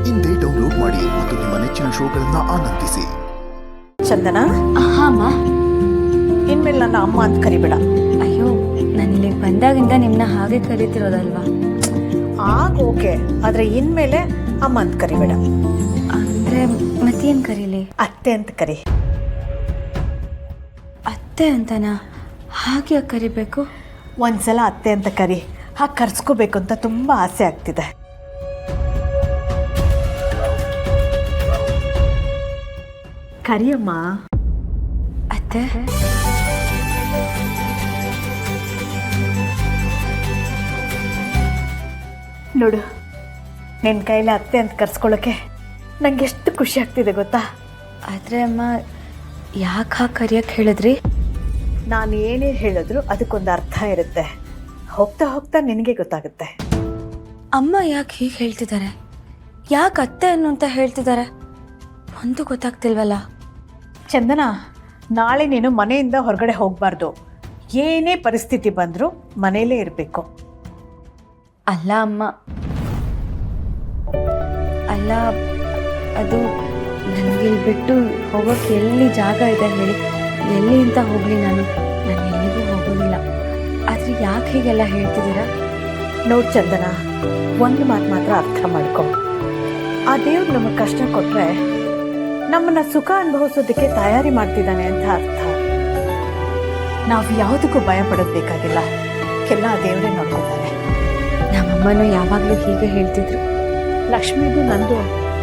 ಇಂದೇ ಡೌನ್ಲೋಡ್ ಮಾಡಿ ಮತ್ತು ನಿಮ್ಮ ನೆಚ್ಚಿನ ಶೋಗಳನ್ನ ಆನಂದಿಸಿ. ಚಂದನ, ಹಾಮ್ಮ, ಇನ್ಮೇಲೆ ನನ್ನ ಅಮ್ಮ ಅಂತ ಕರಿಬೇಡ. ಅಯ್ಯೋ, ನಾನು ಇಲ್ಲಿಗೆ ಬಂದಾಗಿಂದ ನಿಮ್ಮನ್ನ ಹಾಗೆ ಕರಿತಿರೋದಲ್ವಾ? ಆಗ ಓಕೆ, ಆದರೆ ಇನ್ಮೇಲೆ ಅಮ್ಮ ಅಂತ ಕರಿಬೇಡ. ಅಂದರೆ ಮತ್ತೇನು ಕರೀಲಿ? ಅತ್ತೆ ಅಂತ ಕರಿ. ಅತ್ತೆ ಅಂತನಾ? ಹಾಗೆ ಕರಿಬೇಕು? ಒಂದ್ಸಲ ಅತ್ತೆ ಅಂತ ಕರಿ. ಹಾಗೆ ಕರ್ಸ್ಕೋಬೇಕು ಅಂತ ತುಂಬ ಆಸೆ ಆಗ್ತಿದೆ. ಕರಿಯಮ್ಮ. ಅತ್ತೆ, ನೋಡು, ನಿನ್ನ ಕೈಲಿ ಅತ್ತೆ ಅಂತ ಕರ್ಸ್ಕೊಳ್ಳೋಕ್ಕೆ ನಂಗೆ ಎಷ್ಟು ಖುಷಿ ಆಗ್ತಿದೆ ಗೊತ್ತಾ? ಆದರೆ ಅಮ್ಮ, ಯಾಕೆ ಹಾಗೆ ಕರಿಯಕ್ಕೆ ಹೇಳಿದ್ರಿ? ನಾನು ಏನೇ ಹೇಳಿದ್ರು ಅದಕ್ಕೊಂದು ಅರ್ಥ ಇರುತ್ತೆ. ಹೋಗ್ತಾ ಹೋಗ್ತಾ ನಿನಗೆ ಗೊತ್ತಾಗುತ್ತೆ. ಅಮ್ಮ ಯಾಕೆ ಹೀಗೆ ಹೇಳ್ತಿದ್ದಾರೆ? ಯಾಕೆ ಅತ್ತೆ ಅನ್ನು ಅಂತ ಹೇಳ್ತಿದ್ದಾರೆ? ಒಂದು ಗೊತ್ತಾಗ್ತಿಲ್ವಲ್ಲ. ಚಂದನ, ನಾಳೆ ನೀನು ಮನೆಯಿಂದ ಹೊರಗಡೆ ಹೋಗಬಾರ್ದು. ಏನೇ ಪರಿಸ್ಥಿತಿ ಬಂದರೂ ಮನೆಯಲ್ಲೇ ಇರಬೇಕು. ಅಲ್ಲ ಅಮ್ಮ, ಅಲ್ಲ, ಅದು ನನಗಿಲ್ಲಿ ಬಿಟ್ಟು ಹೋಗೋಕ್ಕೆ ಎಲ್ಲಿ ಜಾಗ ಇದೆ ಹೇಳಿ? ಎಲ್ಲಿ ಅಂತ ಹೋಗಲಿ? ನಾನು ಎಲ್ಲಿಗೂ ಹೋಗೋದಿಲ್ಲ. ಆದರೆ ಯಾಕೆ ಹೀಗೆಲ್ಲ ಹೇಳ್ತಿದ್ದೀರಾ? ನೋಡು ಚಂದನ, ಒಂದು ಮಾತು ಮಾತ್ರ ಅರ್ಥ ಮಾಡ್ಕೊ. ಆ ದೇವ್ರು ನಮಗೆ ಕಷ್ಟ ಕೊಟ್ಟರೆ ನಮ್ಮನ್ನು ಸುಖ ಅನುಭವಿಸೋದಕ್ಕೆ ತಯಾರಿ ಮಾಡ್ತಿದ್ದಾನೆ ಅಂತ ಅರ್ಥ. ನಾವು ಯಾವುದಕ್ಕೂ ಭಯ ಪಡೋದು ಬೇಕಾಗಿಲ್ಲ. ಎಲ್ಲ ಆ ದೇವರೇ ನೋಡ್ಕೊತಾನೆ. ನಮ್ಮಮ್ಮನೂ ಯಾವಾಗಲೂ ಹೀಗೆ ಹೇಳ್ತಿದ್ರು. ಲಕ್ಷ್ಮಿದು ನಂದು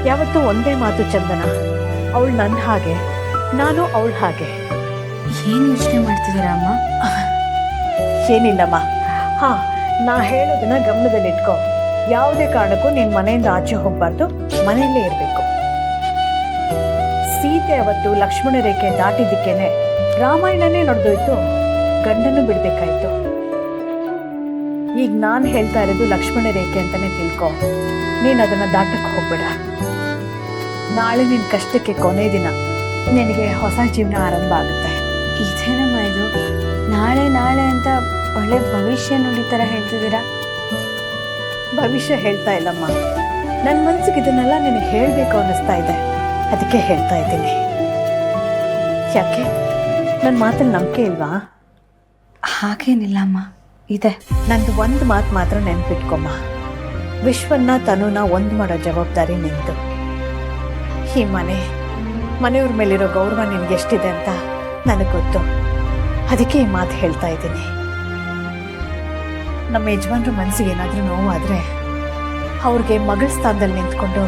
ಯಾವತ್ತೂ ಒಂದೇ ಮಾತು ಚಂದನ. ಅವಳು ನನ್ನ ಹಾಗೆ, ನಾನು ಅವಳ ಹಾಗೆ. ಏನು ಯೋಚನೆ ಮಾಡ್ತಿದ್ದೀರಾ ಅಮ್ಮ? ಏನಿಲ್ಲಮ್ಮ. ಹಾಂ, ನಾ ಹೇಳೋದನ್ನ ಗಮನದಲ್ಲಿಟ್ಕೊ. ಯಾವುದೇ ಕಾರಣಕ್ಕೂ ನೀನು ಮನೆಯಿಂದ ಆಚೆ ಹೋಗಬಾರ್ದು, ಮನೆಯಲ್ಲೇ ಇರಬೇಕು. ಸೀತೆ ಅವತ್ತು ಲಕ್ಷ್ಮಣ ರೇಖೆ ದಾಟಿದ್ದಕ್ಕೇನೆ ರಾಮಾಯಣನೇ ನಡೆದೋಯ್ತು, ಗಂಡನ್ನು ಬಿಡಬೇಕಾಯ್ತು. ಈಗ ನಾನು ಹೇಳ್ತಾ ಇರೋದು ಲಕ್ಷ್ಮಣ ರೇಖೆ ಅಂತಲೇ ತಿಳ್ಕೊ. ನೀನು ಅದನ್ನು ದಾಟಕ್ಕೆ ಹೋಗ್ಬೇಡ. ನಾಳೆ ನಿನ್ನ ಕಷ್ಟಕ್ಕೆ ಕೊನೆ ದಿನ, ನಿನಗೆ ಹೊಸ ಜೀವನ ಆರಂಭ ಆಗುತ್ತೆ. ಇದೇನಮ್ಮ ಇದು? ನಾಳೆ ನಾಳೆ ಅಂತ ಒಳ್ಳೆ ಭವಿಷ್ಯ ನುಡಿ ಥರ ಹೇಳ್ತಿದ್ದೀರಾ? ಭವಿಷ್ಯ ಹೇಳ್ತಾ ಇಲ್ಲಮ್ಮ, ನನ್ನ ಮನಸ್ಸಿಗೆ ಇದನ್ನೆಲ್ಲ ನಿನಗೆ ಹೇಳಬೇಕು ಅನ್ನಿಸ್ತಾ ಇದೆ, ಅದಕ್ಕೆ ಹೇಳ್ತಾ ಇದ್ದೀನಿ. ಯಾಕೆ, ನನ್ನ ಮಾತಲ್ಲಿ ನಂಬಿಕೆ ಇಲ್ವಾ? ಹಾಗೇನಿಲ್ಲಮ್ಮ, ಇದೆ. ನಂದು ಒಂದು ಮಾತು ಮಾತ್ರ ನೆನ್ಪಿಟ್ಕೊಮ್ಮ. ವಿಶ್ವನ್ನ ತನುನ ಒಂದು ಮಾಡೋ ಜವಾಬ್ದಾರಿ ನಿಂದು. ಈ ಮನೆಯವ್ರ ಮೇಲಿರೋ ಗೌರವ ನಿನ್ಗೆ ಎಷ್ಟಿದೆ ಅಂತ ನನಗೆ ಗೊತ್ತು. ಅದಕ್ಕೆ ಈ ಮಾತು ಹೇಳ್ತಾ ಇದ್ದೀನಿ. ನಮ್ಮ ಯಜಮಾನ್ರ ಮನಸ್ಸಿಗೆ ಏನಾದರೂ ನೋವಾದರೆ ಅವ್ರಿಗೆ ಮಗಳ ಸ್ಥಾನದಲ್ಲಿ ನಿಂತ್ಕೊಂಡು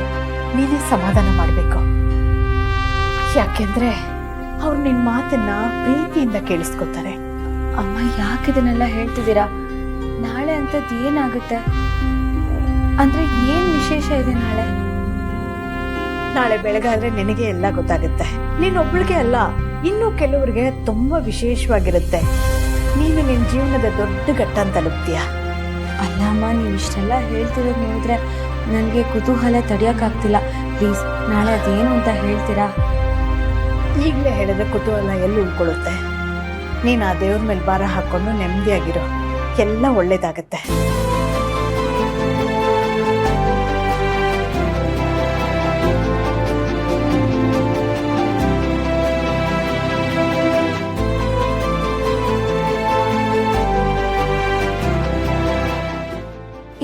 ನೀನೇ ಸಮಾಧಾನ ಮಾಡಬೇಕು. ಯಾಕೆಂದರೆ ಅವ್ರು ನಿನ್ನ ಮಾತನ್ನ ಪ್ರೀತಿಯಿಂದ ಕೇಳಿಸ್ಕೊತಾರೆ. ಅಮ್ಮ, ಯಾಕೆ ಇದನ್ನೆಲ್ಲ ಹೇಳ್ತಿದ್ದೀರಾ? ನಾಳೆ ಅಂಥದ್ದು ಏನಾಗುತ್ತೆ? ಅಂದರೆ ಏನು ವಿಶೇಷ ಇದೆ ನಾಳೆ? ನಾಳೆ ಬೆಳಗಾದ್ರೆ ನಿನಗೆ ಎಲ್ಲ ಗೊತ್ತಾಗುತ್ತೆ. ನೀನೊಬ್ಬಳಿಗೆ ಅಲ್ಲ, ಇನ್ನೂ ಕೆಲವರಿಗೆ ತುಂಬ ವಿಶೇಷವಾಗಿರುತ್ತೆ. ನೀನು ನಿನ್ನ ಜೀವನದ ದೊಡ್ಡ ಘಟ್ಟ ತಲುಪ್ತೀಯ. ಅಲ್ಲ ಅಮ್ಮ, ನೀವು ಇಷ್ಟೆಲ್ಲ ಹೇಳ್ತಿರೋದು ನೋಡಿದ್ರೆ ನನಗೆ ಕುತೂಹಲ ತಡೆಯೋಕ್ಕಾಗ್ತಿಲ್ಲ. ಪ್ಲೀಸ್, ನಾಳೆ ಅದೇನು ಅಂತ ಹೇಳ್ತೀರಾ? ಈಗಲೇ ಹೇಳಿದ್ರೆ ಕುತೂಹಲ ಎಲ್ಲಿ ಉಳ್ಕೊಳ್ಳುತ್ತೆ? ನೀನು ಆ ದೇವ್ರ ಮೇಲೆ ಭಾರ ಹಾಕ್ಕೊಂಡು ನೆಮ್ಮದಿಯಾಗಿರೋ, ಎಲ್ಲ ಒಳ್ಳೇದಾಗತ್ತೆ.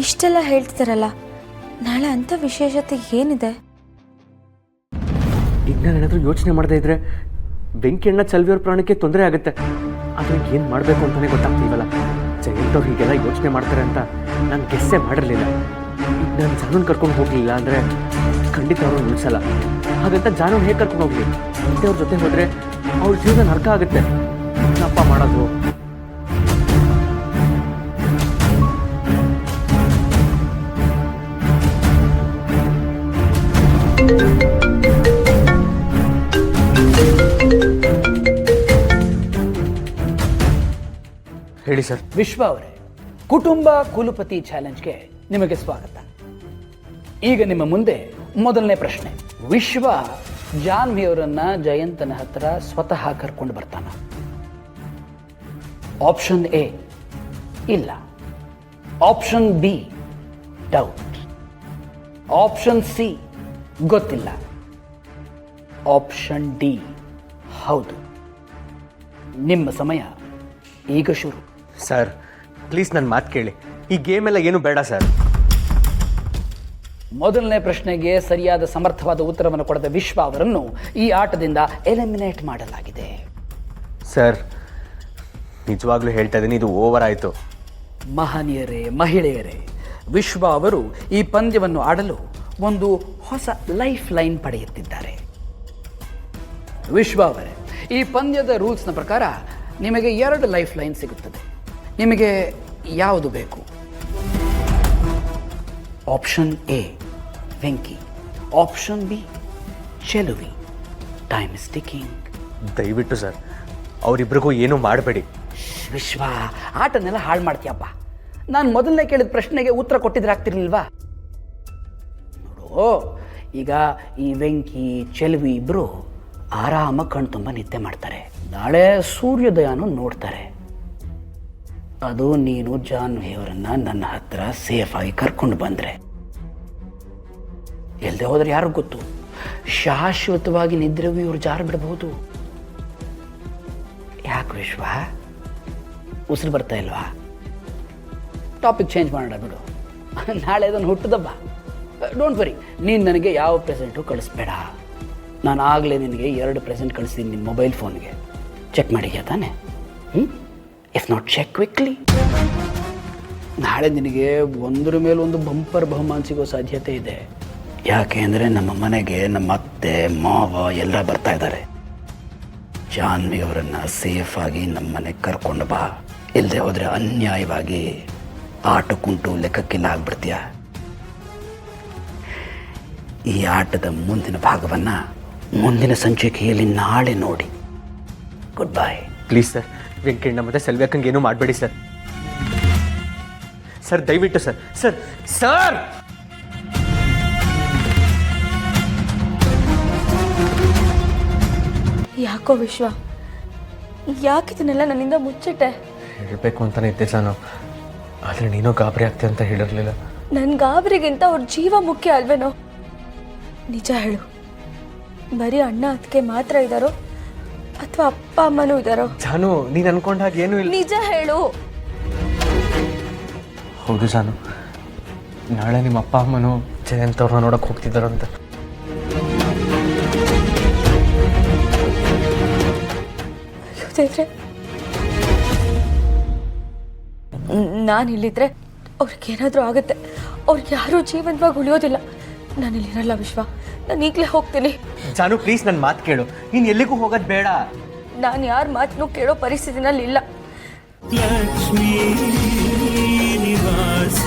ಇಷ್ಟೆಲ್ಲ ಹೇಳ್ತಿದ್ದಾರಲ್ಲ, ನಾಳೆ ಅಂಥ ವಿಶೇಷತೆ ಏನಿದೆ? ಈಗ ನಾನು ಏನಾದರೂ ಯೋಚನೆ ಮಾಡದೇ ಇದ್ರೆ ಬೆಂಕಿಯಣ್ಣ ಚಲ್ವಿಯವ್ರ ಪ್ರಾಣಕ್ಕೆ ತೊಂದರೆ ಆಗುತ್ತೆ. ಆದರೆ ಏನು ಮಾಡಬೇಕು ಅಂತಲೇ ಗೊತ್ತಾಗ್ತಿಲ್ವಲ್ಲ. ಜಯಂತವ್ರು ಹೀಗೆಲ್ಲ ಯೋಚನೆ ಮಾಡ್ತಾರೆ ಅಂತ ನಾನು ಗೆಸ್ಸೇ ಮಾಡಿರಲಿಲ್ಲ. ಈಗ ನಾನು ಜಾನೂನ್ ಕರ್ಕೊಂಡು ಹೋಗಲಿಲ್ಲ ಅಂದರೆ ಖಂಡಿತ ಅವ್ರನ್ನ ಉಳಿಸಲ್ಲ. ಹಾಗಂತ ಜಾನೂನ್ ಹೇಗೆ ಕರ್ಕೊಂಡು ಹೋಗಲಿ? ಅವ್ರ ಜೊತೆ ಹೋದರೆ ಅವ್ರ ಜೀವನ ನರ್ಕ ಆಗುತ್ತೆ. ಏನಪ್ಪ ಮಾಡೋದು? ಹೇಳಿ ಸರ್. ವಿಶ್ವ ಅವರೇ, ಕುಟುಂಬ ಕುಲಪತಿ ಚಾಲೆಂಜ್ಗೆ ನಿಮಗೆ ಸ್ವಾಗತ. ಈಗ ನಿಮ್ಮ ಮುಂದೆ ಮೊದಲನೇ ಪ್ರಶ್ನೆ. ವಿಶ್ವ ಜಾನ್ವಿಯವರನ್ನ ಜಯಂತನ ಹತ್ರ ಸ್ವತಃ ಕರ್ಕೊಂಡು ಬರ್ತಾನ? ಆಪ್ಷನ್ ಎ ಇಲ್ಲ, option B doubt, option C ಗೊತ್ತಿಲ್ಲ. ಆಪ್ಷನ್ ಡಿ ಹೌದು. ನಿಮ್ಮ ಸಮಯ ಈಗ ಶುರು. ಸರ್ ಪ್ಲೀಸ್ ನನ್ನ ಮಾತು ಕೇಳಿ, ಈ ಗೇಮ್ ಎಲ್ಲ ಏನು ಬೇಡ ಸರ್. ಮೊದಲನೇ ಪ್ರಶ್ನೆಗೆ ಸರಿಯಾದ ಸಮರ್ಥವಾದ ಉತ್ತರವನ್ನು ಕೊಡದ ವಿಶ್ವ ಅವರನ್ನು ಈ ಆಟದಿಂದ ಎಲಿಮಿನೇಟ್ ಮಾಡಲಾಗಿದೆ. ಸರ್ ನಿಜವಾಗ್ಲೂ ಹೇಳ್ತಾ ಇದ್ದೀನಿ, ಇದು ಓವರ್ ಆಯಿತು. ಮಹನೀಯರೇ, ಮಹಿಳೆಯರೇ, ವಿಶ್ವ ಅವರು ಈ ಪಂದ್ಯವನ್ನು ಆಡಲು ಒಂದು ಹೊಸ ಲೈಫ್ ಲೈನ್ ಪಡೆಯುತ್ತಿದ್ದಾರೆ. ವಿಶ್ವ ಅವರೇ, ಈ ಪಂದ್ಯದ ರೂಲ್ಸ್ನ ಪ್ರಕಾರ ನಿಮಗೆ 2 ಲೈಫ್ ಲೈನ್ ಸಿಗುತ್ತದೆ. ನಿಮಗೆ ಯಾವುದು ಬೇಕು? Option A Venki, option B Cheluvi. Time is ticking. ದಯವಿಟ್ಟು ಸರ್ ಅವರಿಬ್ರಿಗೂ ಏನೂ ಮಾಡಬೇಡಿ. ವಿಶ್ವ, ಆಟನೆಲ್ಲ ಹಾಳು ಮಾಡ್ತೀಯಪ್ಪ. ನಾನು ಮೊದಲನೇ ಕೇಳಿದ ಪ್ರಶ್ನೆಗೆ ಉತ್ತರ ಕೊಟ್ಟಿದ್ರೆ ಆಗ್ತಿರ್ಲಿಲ್ವಾ? ನೋಡು, ಈಗ ಈ ವೆಂಕಿ ಚೆಲುವಿ ಇಬ್ಬರು ಆರಾಮಾಗಿ ಕಣ್ ತುಂಬ ನಿದ್ದೆ ಮಾಡ್ತಾರೆ. ನಾಳೆ ಸೂರ್ಯೋದಯನೂ ನೋಡ್ತಾರೆ. ಅದು ನೀನು ಜಾನ್ವಿಯವರನ್ನ ನನ್ನ ಹತ್ರ ಸೇಫಾಗಿ ಕರ್ಕೊಂಡು ಬಂದರೆ. ಎಲ್ಲದೆ ಹೋದ್ರೆ ಯಾರು ಗೊತ್ತು, ಶಾಶ್ವತವಾಗಿ ನಿದ್ರೆಗೂ ಇವ್ರು ಜಾರು ಬಿಡಬಹುದು. ಯಾಕೆ ವಿಶ್ವ, ಉಸಿರು ಬರ್ತಾ ಇಲ್ವಾ? ಟಾಪಿಕ್ ಚೇಂಜ್ ಮಾಡೋಣ ಬಿಡು. ನಾಳೆ ಅದನ್ನು ಹುಟ್ಟದಬ್ಬ. ಡೋಂಟ್ ವರಿ, ನೀನು ನನಗೆ ಯಾವ ಪ್ರೆಸೆಂಟು ಕಳಿಸ್ಬೇಡ. ನಾನು ಆಗಲೇ ನಿನಗೆ 2 ಪ್ರೆಸೆಂಟ್ ಕಳಿಸ್ತೀನಿ ನಿಮ್ಮ ಮೊಬೈಲ್ ಫೋನ್ಗೆ. ಚೆಕ್ ಮಾಡಿದ್ಯಾ ತಾನೆ? If not check quickly. ನಾಳೆ ನಿನಗೆ ಒಂದರ ಮೇಲೆ ಒಂದು ಬಂಪರ್ ಬಹುಮಾನ ಸಿಗೋ ಸಾಧ್ಯತೆ ಇದೆ. ಯಾಕೆ ಅಂದರೆ ನಮ್ಮ ಮನೆಗೆ ನಮ್ಮ ಅತ್ತೆ ಮಾವ ಎಲ್ಲ ಬರ್ತಾ ಇದ್ದಾರೆ. ಜಾನ್ವಿ ಅವರನ್ನು ಸೇಫಾಗಿ ನಮ್ಮ ಮನೆಗೆ ಕರ್ಕೊಂಡು ಬಾ. ಇಲ್ಲದೆ ಹೋದರೆ ಅನ್ಯಾಯವಾಗಿ ಆಟಕ್ಕುಂಟು ಲೆಕ್ಕಕ್ಕಿಲ್ಲ ಆಗ್ಬಿಡ್ತೀಯ. ಈ ಆಟದ ಮುಂದಿನ ಭಾಗವನ್ನು ಮುಂದಿನ ಸಂಚಿಕೆಯಲ್ಲಿ ನಾಳೆ ನೋಡಿ. Good bye. Please sir, Venkanna ಮತ್ತೆ ಸೆಲ್ವ್ಯಾಕಂಗೆ ಏನೂ ಮಾಡಬೇಡಿ ಸರ್. ಸರ್ ದಯವಿಟ್ಟು ಸರ್. ಸರ್ ಸರ್ ಯಾಕೋ ವಿಶ್ವ, ಯಾಕಿದನ್ನೆಲ್ಲ ನನ್ನಿಂದ ಮುಚ್ಚಿಟ್ಟೆ? ಹೇಳಬೇಕು ಅಂತಲೇ ಇದ್ದೆ ನಾನು, ಆದರೆ ನೀನು ಗಾಬರಿ ಆಗ್ತೆ ಅಂತ ಹೇಳಿರಲಿಲ್ಲ. ನನ್ನ ಗಾಬರಿಗಿಂತ ಅವ್ರ ಜೀವ ಮುಖ್ಯ ಅಲ್ವೇನೋ? ನಿಜ ಹೇಳು, ಬರೀ ಅಣ್ಣ ಅದಕ್ಕೆ ಮಾತ್ರ ಇದ್ದಾರೋ ಅಥವಾ ಅಪ್ಪ ಅಮ್ಮನೂ ಇದ್ದಾರೋ? ಜಾನು, ನೀನು ಅನ್ಕೊಂಡ ಹಾಗೆ ಏನೂ ಇಲ್ಲ. ನಿಜ ಹೇಳು. ಹೌದು ಜಾನು, ನಾಳೆ ನಿಮ್ಮ ಅಪ್ಪ ಅಮ್ಮನೂ ಜಯಂತ್ ಅವ್ರನ್ನ ನೋಡಕ್ಕೆ ಹೋಗ್ತಿದ್ದಾರಂತೆ. ನಾನು ಇಲ್ಲಿದ್ರೆ ಅವ್ರಿಗೇನಾದರೂ ಆಗುತ್ತೆ. ಅವ್ರಿಗೆ ಯಾರೂ ಜೀವಂತವಾಗಿ ಉಳಿಯೋದಿಲ್ಲ. ನಾನು ಇಲ್ಲಿರಲ್ಲ ವಿಶ್ವ, ನಾನು ಈಗಲೇ ಹೋಗ್ತೀನಿ. ಜಾನು ಪ್ಲೀಸ್ ನನ್ನ ಮಾತು ಕೇಳು, ನೀನು ಎಲ್ಲಿಗೂ ಹೋಗೋದು ಬೇಡ. ನಾನು ಯಾರ ಮಾತನ್ನು ಕೇಳೋ ಪರಿಸ್ಥಿತಿನಲ್ಲಿ ಇಲ್ಲ. ಲಕ್ಷ್ಮೀ ನಿವಾಸ